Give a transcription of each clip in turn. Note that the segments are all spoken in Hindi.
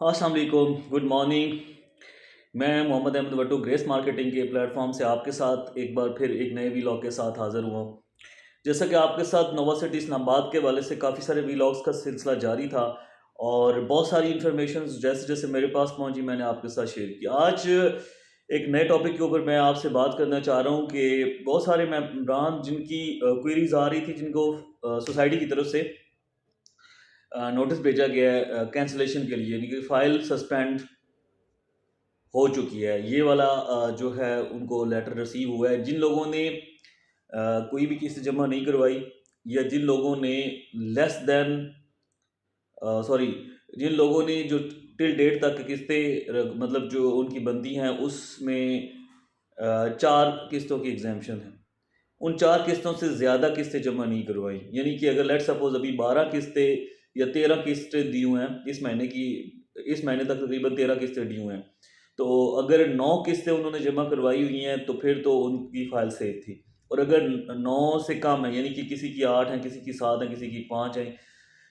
अस्सलाम वालेकुम, गुड मॉर्निंग। मैं मोहम्मद अहमद वट्टू ग्रेस मार्केटिंग के प्लेटफॉर्म से आपके साथ एक बार फिर एक नए वीलॉग के साथ हाज़िर हुआ हूँ। जैसा कि आपके साथ नोवा सिटी इस्लामाबाद के हवाले से काफ़ी सारे वीलॉग्स का सिलसिला जारी था और बहुत सारी इन्फॉर्मेशन जैसे जैसे मेरे पास पहुँची मैंने आपके साथ शेयर की। आज एक नए टॉपिक के ऊपर मैं आपसे बात करना चाह रहा हूँ कि बहुत सारे मेंबरान जिनकी क्वेरीज आ रही थी, जिनको सोसाइटी की तरफ से नोटिस भेजा गया है कैंसिलेशन के लिए, यानी कि फ़ाइल सस्पेंड हो चुकी है। ये वाला जो है उनको लेटर रिसीव हुआ है। जिन लोगों ने कोई भी किस्त जमा नहीं करवाई या जिन लोगों ने लेस देन सॉरी जिन लोगों ने जो टिल डेट तक किस्तें मतलब जो उनकी बनती हैं उसमें 4 किस्तों की एग्ज़ैम्पशन है। उन 4 किस्तों से ज़्यादा किस्तें जमा नहीं करवाई। यानी कि अगर लेट्स सपोज़ अभी 12 किस्तें या 13 किस्तें दी हुए हैं इस महीने की, इस महीने तक तकरीबन 13 किस्तें दी हुए हैं। तो अगर 9 किस्तें उन्होंने जमा करवाई हुई हैं तो फिर तो उनकी फ़ाइल सेफ थी। और अगर 9 से कम है, यानी कि किसी की 8 है, किसी की 7 है, किसी की 5 है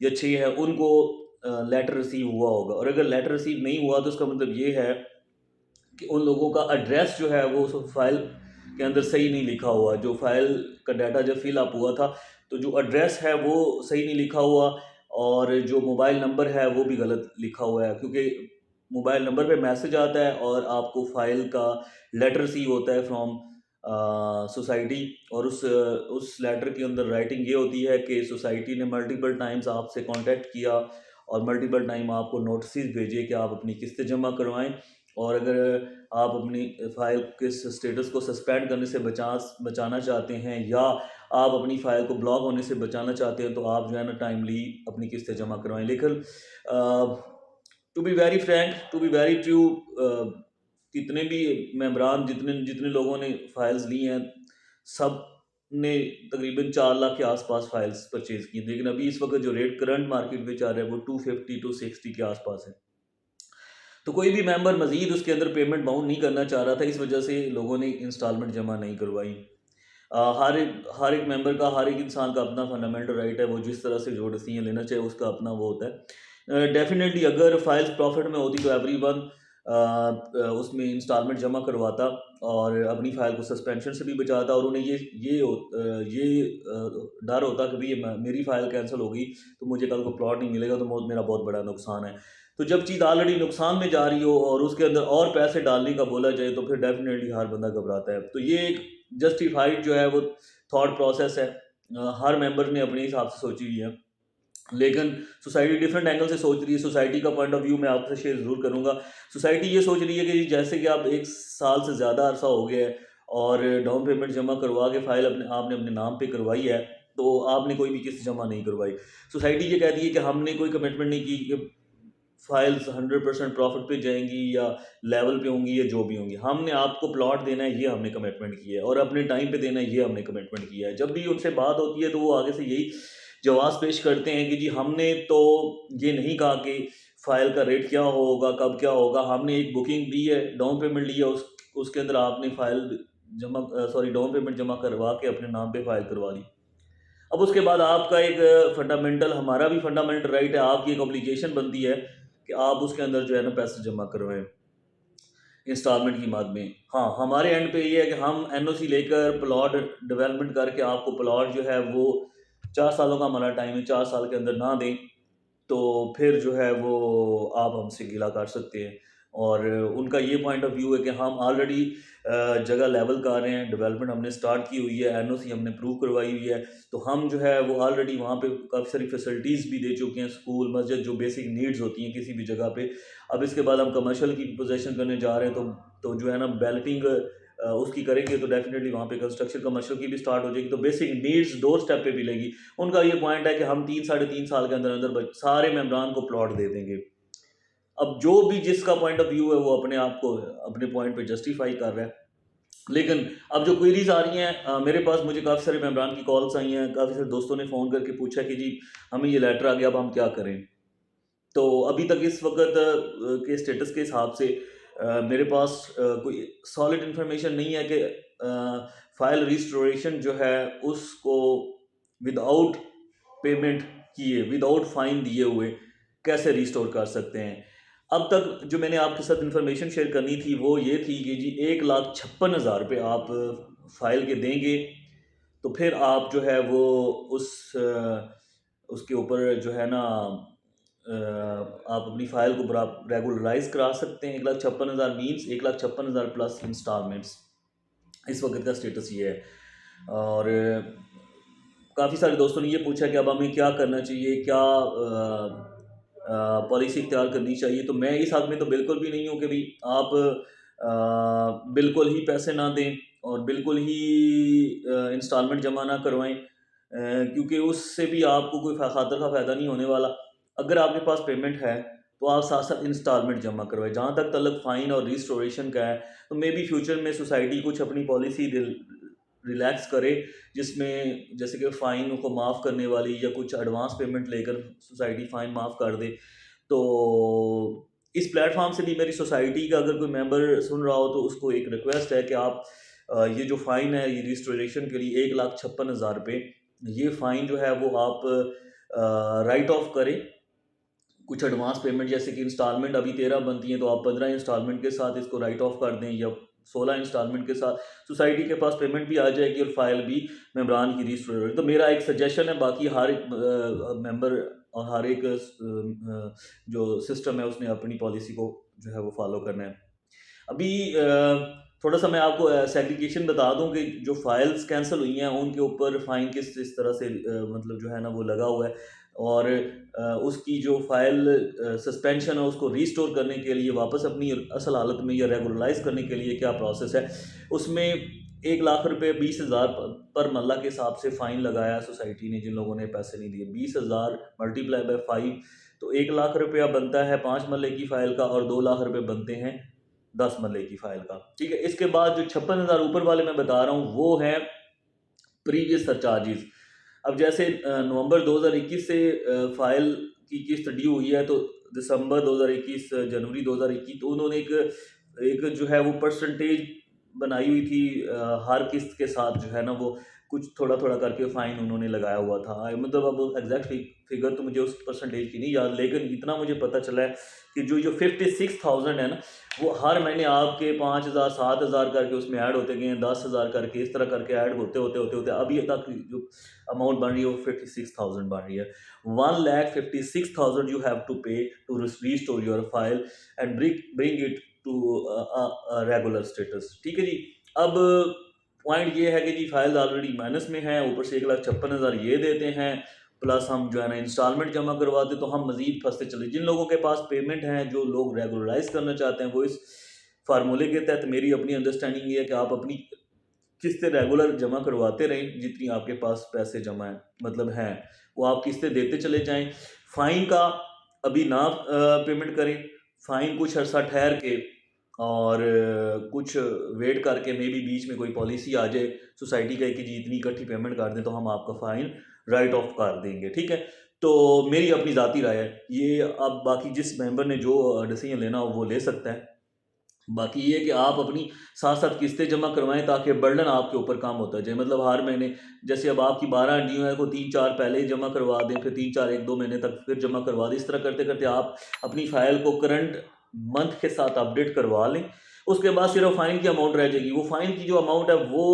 या 6 है, उनको लेटर रिसीव हुआ होगा। और अगर लेटर रिसीव नहीं हुआ तो उसका मतलब ये है कि उन लोगों का एड्रेस जो है वो उस फाइल के अंदर सही नहीं लिखा हुआ। जो फाइल का डाटा जब फिल अप हुआ था तो जो एड्रेस है वो सही नहीं लिखा हुआ और जो मोबाइल नंबर है वो भी गलत लिखा हुआ है, क्योंकि मोबाइल नंबर पे मैसेज आता है और आपको फाइल का लेटर रिसीव होता है फ्रॉम सोसाइटी। और उस लेटर के अंदर राइटिंग ये होती है कि सोसाइटी ने मल्टीपल टाइम्स आपसे कांटेक्ट किया और मल्टीपल टाइम आपको नोटिस भेजे कि आप अपनी किस्तें जमा करवाएं। और अगर आप अपनी फ़ाइल के स्टेटस को सस्पेंड करने से बचाना चाहते हैं या आप अपनी फ़ाइल को ब्लॉक होने से बचाना चाहते हैं तो आप जो है ना टाइमली अपनी किस्तें जमा करवाएं। लेकिन to be very frank, to be very true, कितने भी मेंबरान, जितने जितने लोगों ने फ़ाइल्स ली हैं, सब ने तकरीबन 4 लाख के आसपास फ़ाइल्स परचेज़ की। लेकिन अभी इस वक्त जो रेट करंट मार्केट में चल रहा है वो 250 टू 60 के आसपास है। तो कोई भी मेंबर मज़ीद उसके अंदर पेमेंट बाउंड नहीं करना चाह रहा था, इस वजह से लोगों ने इंस्टॉलमेंट जमा नहीं करवाई। हर एक मेंबर का, हर एक इंसान का अपना फंडामेंटल राइट है, वो जिस तरह से जो डिसीजन लेना चाहे उसका अपना वो होता है। डेफिनेटली अगर फाइल्स प्रॉफिट में होती तो एवरीवन उसमें इंस्टॉलमेंट जमा करवाता और अपनी फ़ाइल को सस्पेंशन से भी बचाता और उन्हें डर होता कि भाई मेरी फ़ाइल कैंसिल होगी तो मुझे कल को प्लॉट नहीं मिलेगा तो मेरा बहुत बड़ा नुकसान है। तो जब चीज़ ऑलरेडी नुकसान में जा रही हो और उसके अंदर और पैसे डालने का बोला जाए तो फिर डेफिनेटली हर बंदा घबराता है। तो ये एक जस्टिफाइड जो है वो थॉट प्रोसेस है। हर मेंबर ने अपने हिसाब से सोची हुई है, लेकिन सोसाइटी डिफरेंट एंगल से सोच रही है। सोसाइटी का पॉइंट ऑफ व्यू मैं आपसे शेयर ज़रूर करूँगा। सोसाइटी ये सोच रही है कि जैसे कि आप 1 साल से ज़्यादा अरसा हो गया है और डाउन पेमेंट जमा करवा के फ़ाइल आपने अपने नाम पे करवाई है, तो आपने कोई भी किस्त जमा नहीं करवाई। सोसाइटी ये कहती है कि हमने कोई कमिटमेंट नहीं की कि फाइल्स 100% प्रॉफिट पे जाएंगी या लेवल पे होंगी या जो भी होंगी। हमने आपको प्लॉट देना है, ये हमने कमिटमेंट किया है और अपने टाइम पे देना है, ये हमने कमिटमेंट किया है। जब भी उनसे बात होती है तो वो आगे से यही जवाब पेश करते हैं कि जी हमने तो ये नहीं कहा कि फ़ाइल का रेट क्या होगा, कब क्या होगा। हमने एक बुकिंग दी है, डाउन पेमेंट ली है, उसके अंदर आपने डाउन पेमेंट जमा करवा के अपने नाम पे फ़ाइल करवा दी। अब उसके बाद आपका एक फंडामेंटल, हमारा भी फंडामेंटल राइट है, आपकी एक ऑब्लिगेशन बनती है कि आप उसके अंदर जो है ना पैसे जमा करवाएं इंस्टॉलमेंट की मद में। हाँ, हमारे एंड पे ये है कि हम एनओसी लेकर प्लॉट डेवलपमेंट करके आपको प्लॉट जो है वो 4 सालों का हमारा टाइम है, 4 साल के अंदर ना दें तो फिर जो है वो आप हमसे गिला कर सकते हैं। और उनका ये पॉइंट ऑफ व्यू है कि हम ऑलरेडी जगह लेवल कर रहे हैं, डेवलपमेंट हमने स्टार्ट की हुई है, एनओसी हमने प्रूव करवाई हुई है, तो हम जो है वो ऑलरेडी वहाँ पे काफ़ी सारी फैसिलिटीज़ भी दे चुके हैं, स्कूल, मस्जिद, जो बेसिक नीड्स होती हैं किसी भी जगह पे। अब इसके बाद हम कमर्शियल की पोजेसन करने जा रहे हैं तो जो है ना बैलेटिंग उसकी करेंगे तो डेफिनेटली वहाँ पे कंस्ट्रक्शन कमर्शियल की भी स्टार्ट हो जाएगी, तो बेसिक नीड्स डोर स्टेप पे मिलेगी। उनका ये पॉइंट है कि हम 3 साढ़े 3 साल के अंदर अंदर सारे मेम्बरान को प्लॉट दे देंगे। अब जो भी जिसका पॉइंट ऑफ व्यू है वो अपने आप को अपने पॉइंट पे जस्टिफाई कर रहा है। लेकिन अब जो क्वेरीज आ रही हैं मेरे पास, मुझे काफ़ी सारे मेम्बरान की कॉल्स आई हैं, काफ़ी सारे दोस्तों ने फ़ोन करके पूछा कि जी हमें ये लेटर आ गया, अब हम क्या करें। तो अभी तक इस वक्त के स्टेटस के हिसाब से मेरे पास कोई सॉलिड इन्फॉर्मेशन नहीं है कि फाइल रिस्टोरेशन जो है उसको विदाउट पेमेंट किए, विदाउट फाइन दिए हुए कैसे रिस्टोर कर सकते हैं। अब तक जो मैंने आपके साथ इन्फॉर्मेशन शेयर करनी थी वो ये थी कि जी 1,56,000 रुपये आप फाइल के देंगे तो फिर आप जो है वो उस उसके ऊपर जो है ना आप अपनी फ़ाइल को रेगुलराइज करा सकते हैं। 1,56,000 मीन्स 1,56,000 प्लस इंस्टॉलमेंट्स। इस वक्त का स्टेटस ये है। और काफ़ी सारे दोस्तों ने ये पूछा कि अब हमें क्या करना चाहिए, क्या पॉलिसी इख्तियार करनी चाहिए। तो मैं इस हक़ में तो बिल्कुल भी नहीं हूँ कि भाई आप बिल्कुल ही पैसे ना दें और बिल्कुल ही इंस्टॉलमेंट जमा ना करवाएं, क्योंकि उससे भी आपको कोई खातर का फ़ायदा नहीं होने वाला। अगर आपके पास पेमेंट है तो आप साथ साथ इंस्टॉलमेंट जमा करवाएं। जहाँ तक तलब फ़ाइन और रिस्टोरेशन का है तो मे बी फ्यूचर में सोसाइटी कुछ अपनी पॉलिसी रिलैक्स करे, जिसमें जैसे कि फ़ाइन को माफ़ करने वाली या कुछ एडवांस पेमेंट लेकर सोसाइटी फ़ाइन माफ़ कर दे। तो इस प्लेटफॉर्म से भी मेरी सोसाइटी का अगर कोई मेंबर सुन रहा हो तो उसको एक रिक्वेस्ट है कि आप ये जो फ़ाइन है ये रिस्टोरेशन के लिए 1,56,000 रुपये, ये फ़ाइन जो है वो आप राइट ऑफ करें। कुछ एडवांस पेमेंट जैसे कि इंस्टॉलमेंट अभी 13 बनती हैं तो आप 15 इंस्टॉलमेंट के साथ इसको राइट ऑफ कर दें, या 16 इंस्टॉलमेंट के साथ सोसाइटी के पास पेमेंट भी आ जाएगी और फाइल भी मेंबरान की रजिस्टर होगी। तो मेरा एक सजेशन है, बाकी हर एक मेंबर और हर एक जो सिस्टम है उसने अपनी पॉलिसी को जो है वो फॉलो करना है। अभी थोड़ा सा मैं आपको सेग्रीगेशन बता दूं कि जो फाइल्स कैंसिल हुई हैं उनके ऊपर फ़ाइन किस इस तरह से मतलब जो है ना वो लगा हुआ है, और उसकी जो फाइल सस्पेंशन है उसको रीस्टोर करने के लिए वापस अपनी असल हालत में या रेगुलराइज करने के लिए क्या प्रोसेस है। उसमें 1,00,000 रुपये 20,000 पर मल्ला के हिसाब से फ़ाइन लगाया सोसाइटी ने जिन लोगों ने पैसे नहीं दिए। 20,000 मल्टीप्लाई बाय 5 तो 1,00,000 रुपया बनता है 5 मल्ले की फ़ाइल का, और 2,00,000 रुपये बनते हैं 10 मल्ले की फ़ाइल का। ठीक है, इसके बाद जो 56,000 ऊपर वाले मैं बता रहा हूँ वो है प्रीवियस सरचार्जेस। अब जैसे नवंबर 2021 से फाइल की किस्त ड्यू हुई है तो दिसंबर 2021 जनवरी 2021 तो उन्होंने एक जो है वो परसेंटेज बनाई हुई थी, हर किस्त के साथ जो है ना वो कुछ थोड़ा थोड़ा करके फ़ाइन उन्होंने लगाया हुआ था। मतलब अब एग्जैक्ट फिगर तो मुझे उस परसेंटेज की नहीं याद, लेकिन इतना मुझे पता चला है कि जो जो 56,000 है ना वो हर महीने आपके 5,000 7,000 करके उसमें ऐड होते गए हैं, 10,000 करके इस तरह करके ऐड होते होते होते होते अभी तक जो अमाउंट बन रही है वो 56,000 बन रही है। 1,56,000 you have to pay to restore your file and bring it to regular status. ठीक है जी। अब पॉइंट ये है कि जी फाइल ऑलरेडी माइनस में है, ऊपर से 1,56,000 ये देते हैं, प्लस हम जो है ना इंस्टॉलमेंट जमा करवाते तो हम मजीद फंसते चले। जिन लोगों के पास पेमेंट हैं, जो लोग रेगुलराइज करना चाहते हैं, वो इस फार्मूले के तहत मेरी अपनी अंडरस्टैंडिंग ये है कि आप अपनी किस्तें रेगुलर जमा करवाते रहें, जितनी आपके पास पैसे जमा हैं मतलब हैं वो आप किस्तें देते चले जाएं। फ़ाइन का अभी ना पेमेंट करें, फ़ाइन कुछ अर्सा ठहर के और कुछ वेट करके मे बी बीच में कोई पॉलिसी आ जाए सोसाइटी का कि जी इतनी इकट्ठी पेमेंट कर दें तो हम आपका फ़ाइन राइट ऑफ कर देंगे। ठीक है, तो मेरी अपनी ज़ाती राय है ये। अब बाकी जिस मेंबर ने जो डिसीजन लेना हो वो ले सकता है। बाकी ये कि आप अपनी साथ साथ किस्तें जमा करवाएं ताकि बर्डन आपके ऊपर कम होता जाए। मतलब हर महीने जैसे अब आपकी 12 ड्यू है को 3-4 पहले ही जमा करवा दें, फिर 3-4 1-2 महीने तक फिर जमा करवा दें। इस तरह करते करते आप अपनी फाइल को करंट मंथ के साथ अपडेट करवा लें। उसके बाद सिर्फ फ़ाइन की अमाउंट रह जाएगी। वो फ़ाइन की जो अमाउंट है वो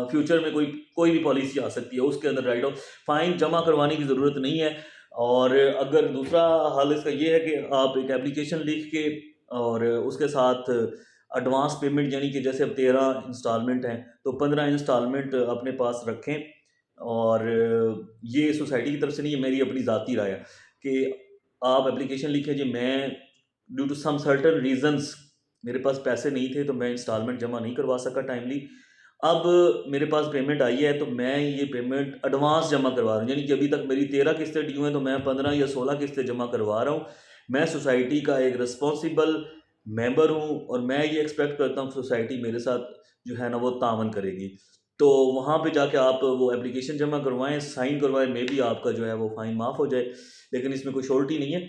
फ्यूचर में कोई भी पॉलिसी आ सकती है, उसके अंदर राइट ऑफ फ़ाइन जमा करवाने की ज़रूरत नहीं है। और अगर दूसरा हल इसका ये है कि आप एक एप्लीकेशन लिख के और उसके साथ एडवांस पेमेंट यानी कि जैसे अब 13 इंस्टॉलमेंट हैं तो 15 इंस्टॉलमेंट अपने पास रखें। और ये सोसाइटी की तरफ से नहीं, ये मेरी अपनी ज़ाती राय है कि आप एप्लीकेशन लिखें जी मैं due to some certain reasons मेरे पास पैसे नहीं थे तो मैं इंस्टॉलमेंट जमा नहीं करवा सका टाइमली। अब मेरे पास पेमेंट आई है तो मैं ये पेमेंट एडवांस जमा करवा रहा हूँ, यानी कि अभी तक मेरी 13 किस्तें ड्यू हैं तो मैं 15 या 16 किस्तें जमा करवा रहा हूँ। मैं सोसाइटी का एक रिस्पॉन्सिबल मेंबर हूँ और मैं ये एक्सपेक्ट करता हूँ सोसाइटी मेरे साथ जो है ना वो तावन करेगी। तो वहाँ पे जाके आप वो एप्लीकेशन जमा करवाएं, साइन करवाएं, मे बी आपका जो है वो फ़ाइन माफ़ हो जाए। लेकिन इसमें कोई श्योरिटी नहीं है,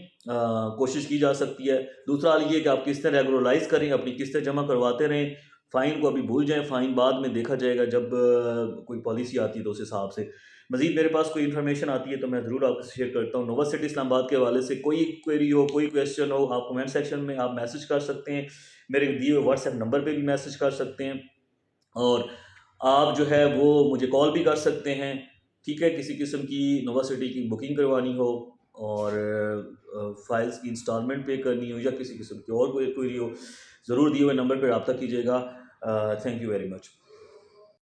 कोशिश की जा सकती है। दूसरा हाल ये कि आप किस्तें रेगुलराइज करें, अपनी किस्तें जमा करवाते रहें। फ़ाइन को अभी भूल जाएं, फ़ाइन बाद में देखा जाएगा जब कोई पॉलिसी आती है तो उस हिसाब से। मज़ीद मेरे पास कोई इन्फॉर्मेशन आती है तो मैं ज़रूर आपसे शेयर करता हूँ। नोवा सिटी इस्लामाबाद के हवाले से कोई क्वेरी हो, कोई क्वेश्चन हो, आप कमेंट सेक्शन में आप मैसेज कर सकते हैं। मेरे दिए हुए व्हाट्सएप नंबर पे भी मैसेज कर सकते हैं और आप जो है वो मुझे कॉल भी कर सकते हैं। ठीक है, किसी किस्म की नोवा सिटी की बुकिंग करवानी हो और फाइल्स की इंस्टॉलमेंट पे करनी हो या किसी किस्म की और कोई क्वेरी हो, ज़रूर दिए हुए नंबर पर रब्ता कीजिएगा। Thank you very much.